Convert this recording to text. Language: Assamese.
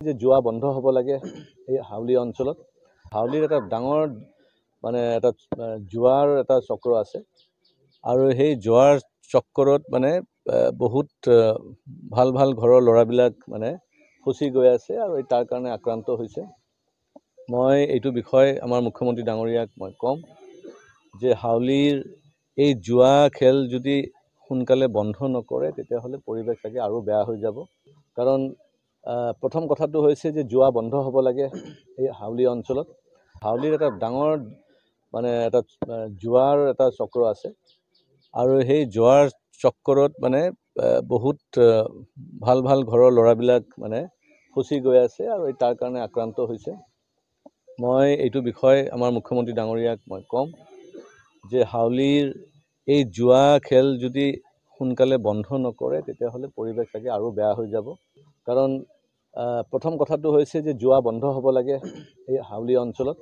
যে জুৱা বন্ধ হ'ব লাগে এই হাউলি অঞ্চলত। হাউলিৰ এটা ডাঙৰ এটা জুৱাৰ এটা চক্ৰ আছে আৰু সেই জুৱাৰ চক্ৰত বহুত ভাল ভাল ঘৰৰ ল'ৰাবিলাক ফচি গৈ আছে আৰু তাৰ কাৰণে আক্ৰান্ত হৈছে। মই এইটো বিষয় আমাৰ মুখ্যমন্ত্ৰী ডাঙৰীয়াক মই ক'ম যে হাউলিৰ এই জুৱা খেল যদি সোনকালে বন্ধ নকৰে তেতিয়াহ'লে পৰিৱেশ চাগে আৰু বেয়া হৈ যাব। কাৰণ প্ৰথম কথাটো হৈছে যে জুৱা বন্ধ হ'ব লাগে এই হাউলি অঞ্চলত। হাউলিৰ এটা ডাঙৰ এটা জুৱাৰ এটা চক্ৰ আছে আৰু সেই জুৱাৰ চক্ৰত বহুত ভাল ভাল ঘৰৰ ল'ৰাবিলাক ফচি গৈ আছে আৰু তাৰ কাৰণে আক্ৰান্ত হৈছে। মই এইটো বিষয় আমাৰ মুখ্যমন্ত্ৰী ডাঙৰীয়াক মই ক'ম যে হাউলিৰ এই জুৱা খেল যদি সোনকালে বন্ধ নকৰে তেতিয়াহ'লে পৰিৱেশ চাগে আৰু বেয়া হৈ যাব। কাৰণ প্ৰথম কথাটো হৈছে যে জুৱা বন্ধ হ'ব লাগে এই হাউলি অঞ্চলত।